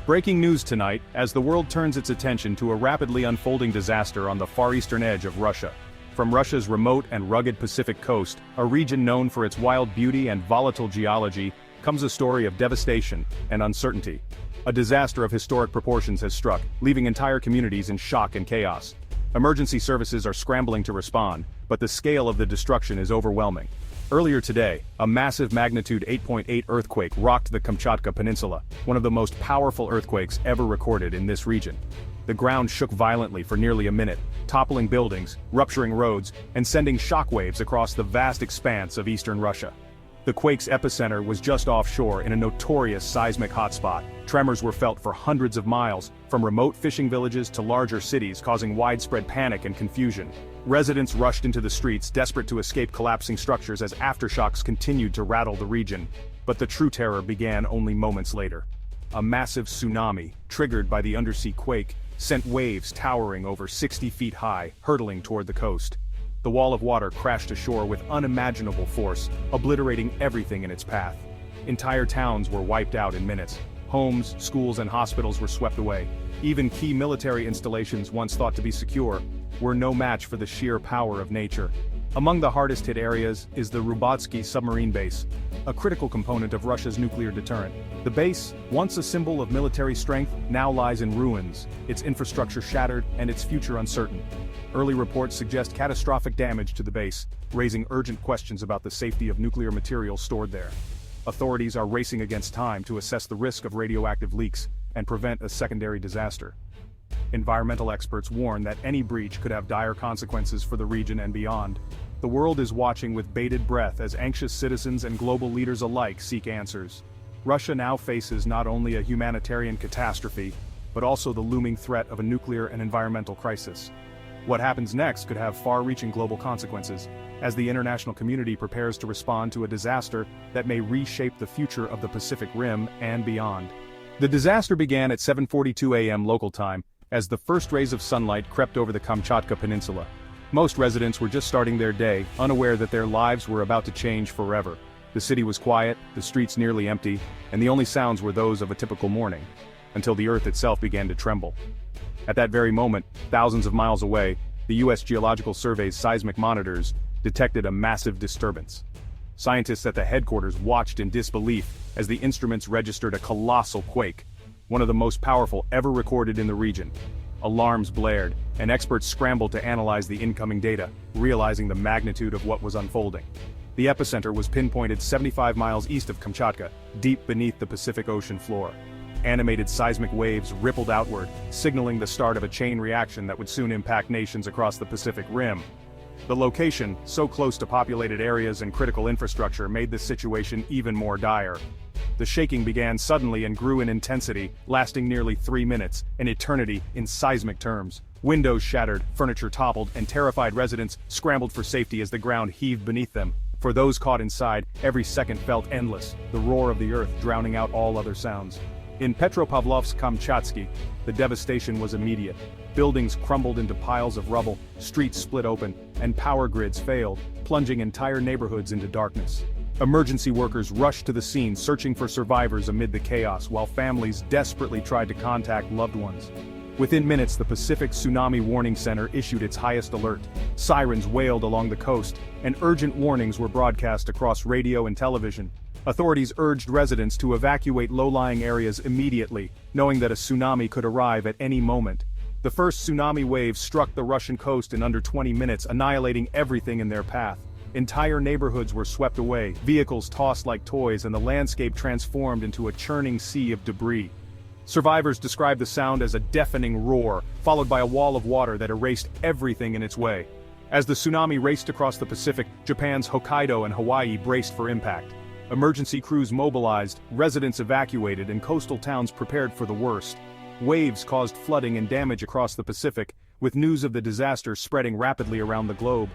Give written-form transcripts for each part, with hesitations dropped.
Breaking news tonight, as the world turns its attention to a rapidly unfolding disaster on the far eastern edge of Russia. From Russia's remote and rugged Pacific coast, a region known for its wild beauty and volatile geology, comes a story of devastation and uncertainty. A disaster of historic proportions has struck, leaving entire communities in shock and chaos. Emergency services are scrambling to respond, but the scale of the destruction is overwhelming. Earlier today, a massive magnitude 8.8 earthquake rocked the Kamchatka Peninsula, one of the most powerful earthquakes ever recorded in this region. The ground shook violently for nearly a minute, toppling buildings, rupturing roads, and sending shockwaves across the vast expanse of eastern Russia. The quake's epicenter was just offshore in a notorious seismic hotspot. Tremors were felt for hundreds of miles, from remote fishing villages to larger cities, causing widespread panic and confusion. Residents rushed into the streets, desperate to escape collapsing structures as aftershocks continued to rattle the region. But the true terror began only moments later. A massive tsunami, triggered by the undersea quake, sent waves towering over 60 feet high, hurtling toward the coast. The wall of water crashed ashore with unimaginable force, obliterating everything in its path. Entire towns were wiped out in minutes. Homes, schools, and hospitals were swept away. Even key military installations once thought to be secure were no match for the sheer power of nature. Among the hardest-hit areas is the Rubatsky submarine base, a critical component of Russia's nuclear deterrent. The base, once a symbol of military strength, now lies in ruins, its infrastructure shattered and its future uncertain. Early reports suggest catastrophic damage to the base, raising urgent questions about the safety of nuclear material stored there. Authorities are racing against time to assess the risk of radioactive leaks and prevent a secondary disaster. Environmental experts warn that any breach could have dire consequences for the region and beyond. The world is watching with bated breath as anxious citizens and global leaders alike seek answers. Russia now faces not only a humanitarian catastrophe, but also the looming threat of a nuclear and environmental crisis. What happens next could have far-reaching global consequences, as the international community prepares to respond to a disaster that may reshape the future of the Pacific Rim and beyond. The disaster began at 7:42 a.m. local time, as the first rays of sunlight crept over the Kamchatka Peninsula. Most residents were just starting their day, unaware that their lives were about to change forever. The city was quiet, the streets nearly empty, and the only sounds were those of a typical morning, until the earth itself began to tremble. At that very moment, thousands of miles away, the U.S. Geological Survey's seismic monitors detected a massive disturbance. Scientists at the headquarters watched in disbelief as the instruments registered a colossal quake, one of the most powerful ever recorded in the region. Alarms blared, and experts scrambled to analyze the incoming data, realizing the magnitude of what was unfolding. The epicenter was pinpointed 75 miles east of Kamchatka, deep beneath the Pacific Ocean floor. Animated seismic waves rippled outward, signaling the start of a chain reaction that would soon impact nations across the Pacific Rim. The location, so close to populated areas and critical infrastructure, made the situation even more dire. The shaking began suddenly and grew in intensity, lasting nearly 3 minutes, an eternity in seismic terms. Windows shattered, furniture toppled, and terrified residents scrambled for safety as the ground heaved beneath them. For those caught inside, every second felt endless, the roar of the earth drowning out all other sounds. In Petropavlovsk-Kamchatsky, the devastation was immediate. Buildings crumbled into piles of rubble, streets split open, and power grids failed, plunging entire neighborhoods into darkness. Emergency workers rushed to the scene, searching for survivors amid the chaos, while families desperately tried to contact loved ones. Within minutes, the Pacific Tsunami Warning Center issued its highest alert. Sirens wailed along the coast, and urgent warnings were broadcast across radio and television. Authorities urged residents to evacuate low-lying areas immediately, knowing that a tsunami could arrive at any moment. The first tsunami wave struck the Russian coast in under 20 minutes, annihilating everything in their path. Entire neighborhoods were swept away, vehicles tossed like toys, and the landscape transformed into a churning sea of debris. Survivors described the sound as a deafening roar, followed by a wall of water that erased everything in its way. As the tsunami raced across the Pacific, Japan's Hokkaido and Hawaii braced for impact. Emergency crews mobilized, residents evacuated, and coastal towns prepared for the worst. Waves caused flooding and damage across the Pacific, with news of the disaster spreading rapidly around the globe.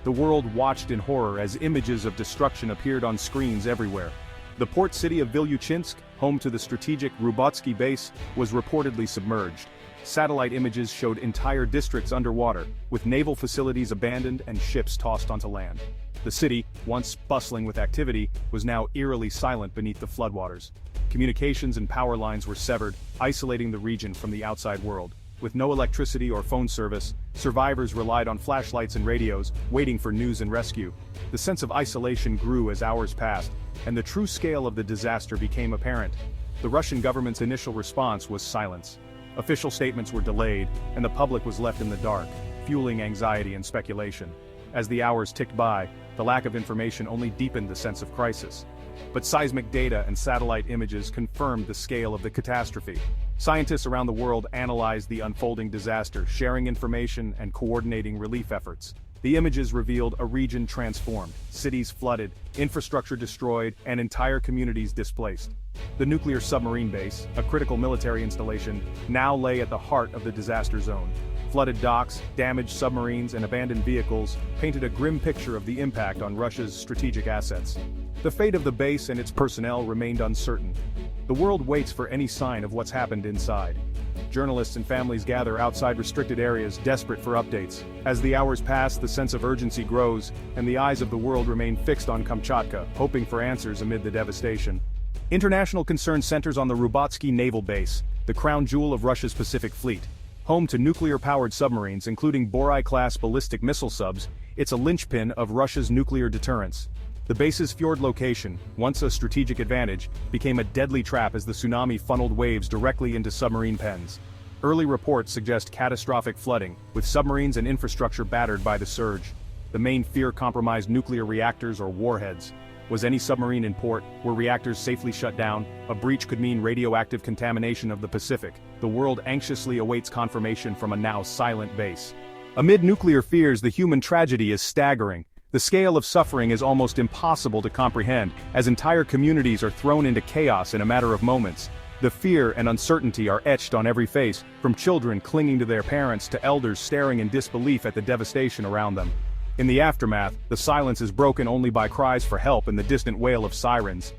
The world watched in horror as images of destruction appeared on screens everywhere. The port city of Vilyuchinsk, home to the strategic Rubatsky base, was reportedly submerged. Satellite images showed entire districts underwater, with naval facilities abandoned and ships tossed onto land. The city, once bustling with activity, was now eerily silent beneath the floodwaters. Communications and power lines were severed, isolating the region from the outside world. With no electricity or phone service, survivors relied on flashlights and radios, waiting for news and rescue. The sense of isolation grew as hours passed, and the true scale of the disaster became apparent. The Russian government's initial response was silence. Official statements were delayed, and the public was left in the dark, fueling anxiety and speculation. As the hours ticked by, the lack of information only deepened the sense of crisis. But seismic data and satellite images confirmed the scale of the catastrophe. Scientists around the world analyzed the unfolding disaster, sharing information and coordinating relief efforts. The images revealed a region transformed, cities flooded, infrastructure destroyed, and entire communities displaced. The nuclear submarine base, a critical military installation, now lay at the heart of the disaster zone. Flooded docks, damaged submarines, and abandoned vehicles painted a grim picture of the impact on Russia's strategic assets. The fate of the base and its personnel remained uncertain. The world waits for any sign of what's happened inside. Journalists and families gather outside restricted areas, desperate for updates. As the hours pass, the sense of urgency grows, and the eyes of the world remain fixed on Kamchatka, hoping for answers amid the devastation. International concern centers on the Rubatsky Naval Base, the crown jewel of Russia's Pacific Fleet. Home to nuclear-powered submarines, including Borai-class ballistic missile subs, it's a linchpin of Russia's nuclear deterrence. The base's fjord location, once a strategic advantage, became a deadly trap as the tsunami funneled waves directly into submarine pens. Early reports suggest catastrophic flooding, with submarines and infrastructure battered by the surge. The main fear compromised nuclear reactors or warheads. Was any submarine in port? Were reactors safely shut down? A breach could mean radioactive contamination of the Pacific. The world anxiously awaits confirmation from a now silent base. Amid nuclear fears, the human tragedy is staggering. The scale of suffering is almost impossible to comprehend, as entire communities are thrown into chaos in a matter of moments. The fear and uncertainty are etched on every face, from children clinging to their parents to elders staring in disbelief at the devastation around them. In the aftermath, the silence is broken only by cries for help and the distant wail of sirens.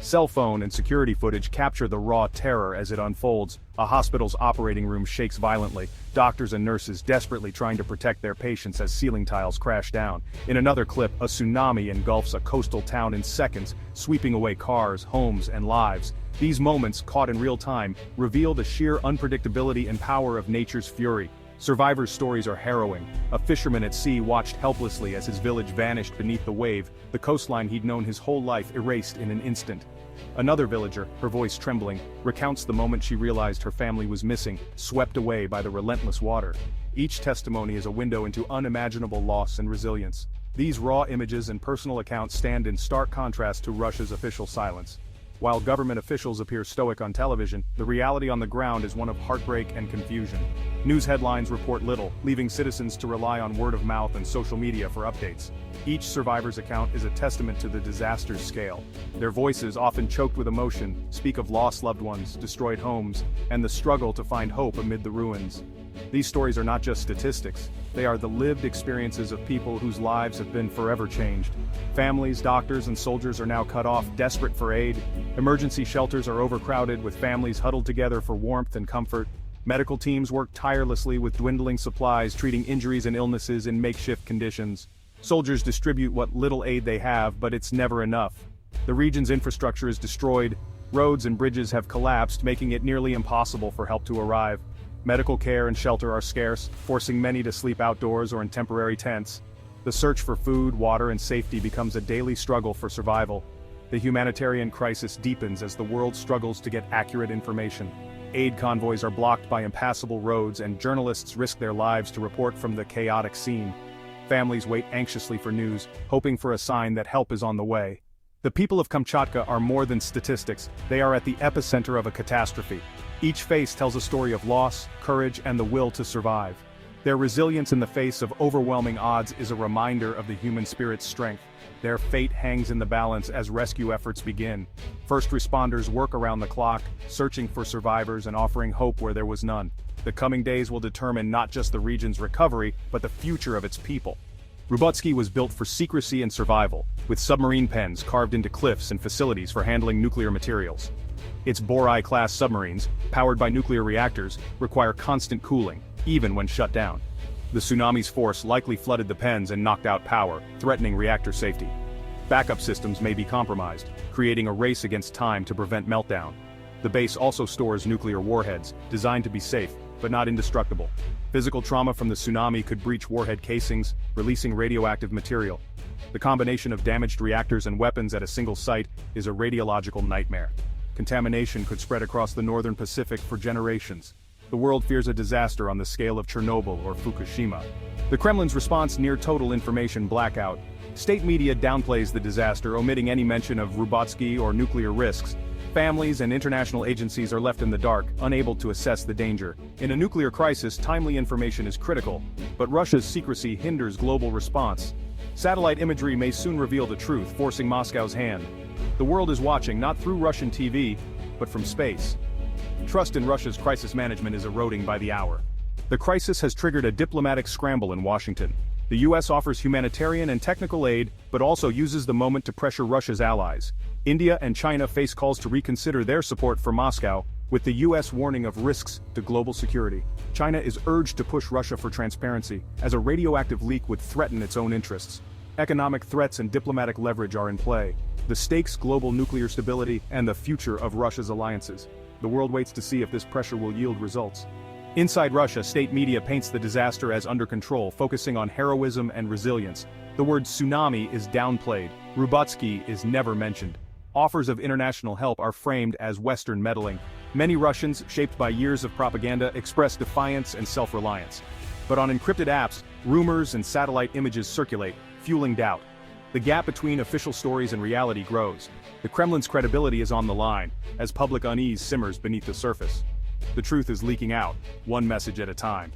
Cell phone and security footage capture the raw terror as it unfolds. A hospital's operating room shakes violently, doctors and nurses desperately trying to protect their patients as ceiling tiles crash down. In another clip, a tsunami engulfs a coastal town in seconds, sweeping away cars, homes, and lives. These moments, caught in real time, reveal the sheer unpredictability and power of nature's fury. Survivors' stories are harrowing. A fisherman at sea watched helplessly as his village vanished beneath the wave, the coastline he'd known his whole life erased in an instant. Another villager, her voice trembling, recounts the moment she realized her family was missing, swept away by the relentless water. Each testimony is a window into unimaginable loss and resilience. These raw images and personal accounts stand in stark contrast to Russia's official silence. While government officials appear stoic on television, the reality on the ground is one of heartbreak and confusion. News headlines report little, leaving citizens to rely on word of mouth and social media for updates. Each survivor's account is a testament to the disaster's scale. Their voices, often choked with emotion, speak of lost loved ones, destroyed homes, and the struggle to find hope amid the ruins. These stories are not just statistics, they are the lived experiences of people whose lives have been forever changed. Families, doctors, and soldiers are now cut off, desperate for aid. Emergency shelters are overcrowded, with families huddled together for warmth and comfort. Medical teams work tirelessly with dwindling supplies, treating injuries and illnesses in makeshift conditions. Soldiers distribute what little aid they have, but it's never enough. The region's infrastructure is destroyed, roads and bridges have collapsed, making it nearly impossible for help to arrive. Medical care and shelter are scarce, forcing many to sleep outdoors or in temporary tents. The search for food, water, and safety becomes a daily struggle for survival. The humanitarian crisis deepens as the world struggles to get accurate information. Aid convoys are blocked by impassable roads, and journalists risk their lives to report from the chaotic scene. Families wait anxiously for news, hoping for a sign that help is on the way. The people of Kamchatka are more than statistics, they are at the epicenter of a catastrophe. Each face tells a story of loss, courage, and the will to survive. Their resilience in the face of overwhelming odds is a reminder of the human spirit's strength. Their fate hangs in the balance as rescue efforts begin. First responders work around the clock, searching for survivors and offering hope where there was none. The coming days will determine not just the region's recovery, but the future of its people. Rubatsky was built for secrecy and survival, with submarine pens carved into cliffs and facilities for handling nuclear materials. Its Borai-class submarines, powered by nuclear reactors, require constant cooling, even when shut down. The tsunami's force likely flooded the pens and knocked out power, threatening reactor safety. Backup systems may be compromised, creating a race against time to prevent meltdown. The base also stores nuclear warheads, designed to be safe, but not indestructible. Physical trauma from the tsunami could breach warhead casings, releasing radioactive material. The combination of damaged reactors and weapons at a single site is a radiological nightmare. Contamination could spread across the northern Pacific for generations. The world fears a disaster on the scale of Chernobyl or Fukushima. The Kremlin's response: near total information blackout. State media downplays the disaster, omitting any mention of Rubatsky or nuclear risks. Families and international agencies are left in the dark, unable to assess the danger. In a nuclear crisis, timely information is critical, but Russia's secrecy hinders global response. Satellite imagery may soon reveal the truth, forcing Moscow's hand. The world is watching, not through Russian TV, but from space. Trust in Russia's crisis management is eroding by the hour. The crisis has triggered a diplomatic scramble in Washington. The US offers humanitarian and technical aid, but also uses the moment to pressure Russia's allies. India and China face calls to reconsider their support for Moscow, with the US warning of risks to global security. China is urged to push Russia for transparency, as a radioactive leak would threaten its own interests. Economic threats and diplomatic leverage are in play. The stakes: global nuclear stability and the future of Russia's alliances. The world waits to see if this pressure will yield results. Inside Russia, state media paints the disaster as under control, focusing on heroism and resilience. The word tsunami is downplayed. Rubatsky is never mentioned. Offers of international help are framed as Western meddling. Many Russians, shaped by years of propaganda, express defiance and self-reliance. But on encrypted apps, rumors and satellite images circulate, fueling doubt. The gap between official stories and reality grows. The Kremlin's credibility is on the line, as public unease simmers beneath the surface. The truth is leaking out, one message at a time.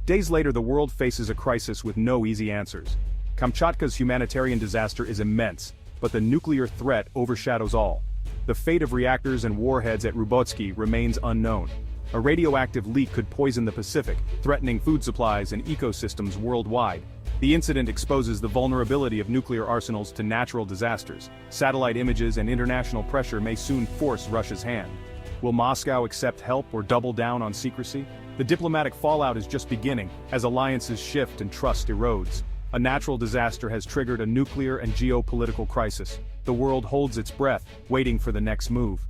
Days later, the world faces a crisis with no easy answers. Kamchatka's humanitarian disaster is immense, but the nuclear threat overshadows all. The fate of reactors and warheads at Rubatsky remains unknown. A radioactive leak could poison the Pacific, threatening food supplies and ecosystems worldwide. The incident exposes the vulnerability of nuclear arsenals to natural disasters. Satellite images and international pressure may soon force Russia's hand. Will Moscow accept help or double down on secrecy? The diplomatic fallout is just beginning, as alliances shift and trust erodes. A natural disaster has triggered a nuclear and geopolitical crisis. The world holds its breath, waiting for the next move.